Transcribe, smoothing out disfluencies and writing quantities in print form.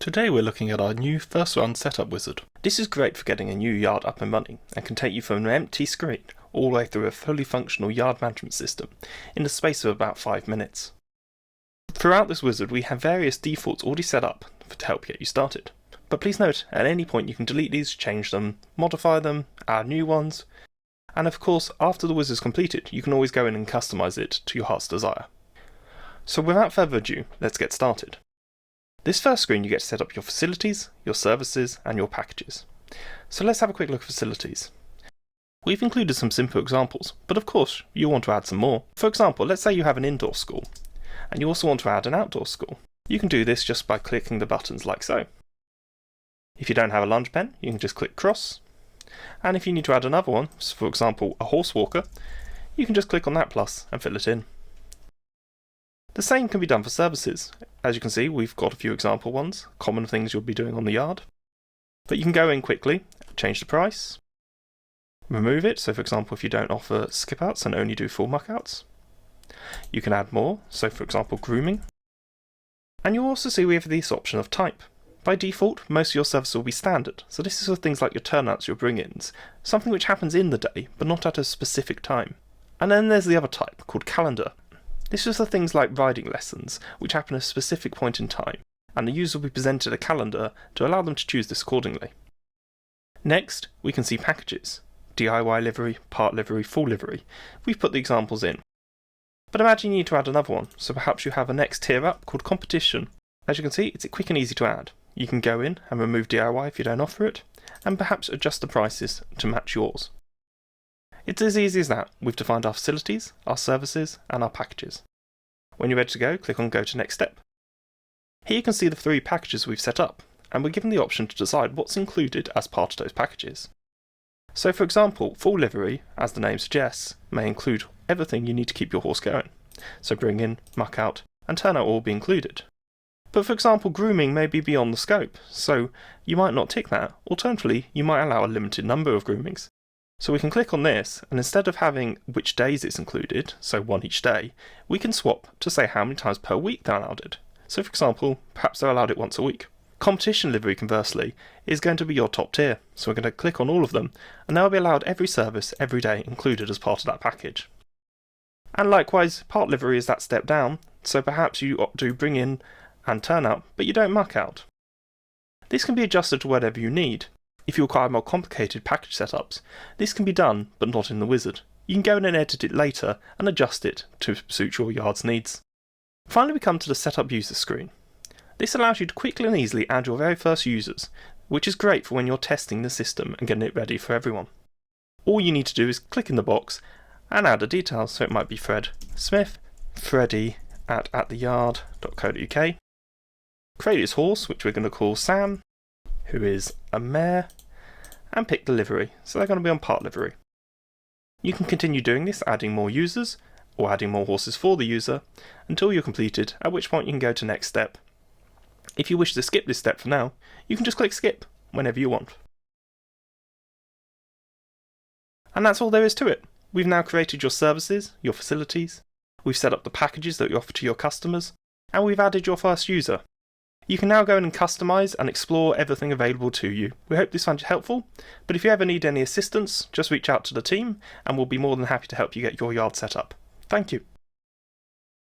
Today we're looking at our new first run setup wizard. This is great for getting a new yard up and running and can take you from an empty screen all the way through a fully functional yard management system in the space of about 5 minutes. Throughout this wizard we have various defaults already set up to help get you started. But please note, at any point you can delete these, change them, modify them, add new ones, and of course after the wizard is completed you can always go in and customize it to your heart's desire. So without further ado, let's get started. This first screen you get to set up your facilities, your services and your packages. So let's have a quick look at facilities. We've included some simple examples, but of course you'll want to add some more. For example, let's say you have an indoor school and you also want to add an outdoor school. You can do this just by clicking the buttons like so. If you don't have a lunge pen, you can just click cross, and if you need to add another one, so for example a horse walker, you can just click on that plus and fill it in. The same can be done for services. As you can see, we've got a few example ones, common things you'll be doing on the yard. But you can go in quickly, change the price, remove it, so for example if you don't offer skip outs and only do full muck outs. You can add more, so for example grooming. And you'll also see we have this option of type. By default, most of your services will be standard, so this is for things like your turnouts, your bring-ins, something which happens in the day, but not at a specific time. And then there's the other type, called calendar. This is for things like riding lessons, which happen at a specific point in time, and the user will be presented a calendar to allow them to choose this accordingly. Next, we can see packages. DIY livery, part livery, full livery. We've put the examples in. But imagine you need to add another one, so perhaps you have a next tier up called competition. As you can see, it's quick and easy to add. You can go in and remove DIY if you don't offer it, and perhaps adjust the prices to match yours. It's as easy as that. We've defined our facilities, our services, and our packages. When you're ready to go, click on Go to Next Step. Here you can see the 3 packages we've set up, and we're given the option to decide what's included as part of those packages. So for example, full livery, as the name suggests, may include everything you need to keep your horse going. So bring in, muck out, and turn out will all be included. But for example, grooming may be beyond the scope, so you might not tick that. Alternatively, you might allow a limited number of groomings. So we can click on this, and instead of having which days it's included, so 1 each day, we can swap to say how many times per week they're allowed it. So for example, perhaps they're allowed it once a week. Competition livery, conversely, is going to be your top tier, so we're going to click on all of them, and they'll be allowed every service, every day included as part of that package. And likewise, part livery is that step down, so perhaps you do bring in and turn out, but you don't muck out. This can be adjusted to whatever you need. If you require more complicated package setups, this can be done, but not in the wizard. You can go in and edit it later and adjust it to suit your yard's needs. Finally we come to the Setup User screen. This allows you to quickly and easily add your very first users, which is great for when you're testing the system and getting it ready for everyone. All you need to do is click in the box and add a detail, so it might be Fred Smith, Freddy at theyard.co.uk. Create his horse, which we're going to call Sam, who is a mare, and pick the livery, so they're going to be on part livery. You can continue doing this, adding more users, or adding more horses for the user, until you're completed, at which point you can go to next step. If you wish to skip this step for now, you can just click skip whenever you want. And that's all there is to it. We've now created your services, your facilities, we've set up the packages that you offer to your customers, and we've added your first user. You can now go in and customize and explore everything available to you. We hope this found you helpful, but if you ever need any assistance, just reach out to the team and we'll be more than happy to help you get your yard set up. Thank you.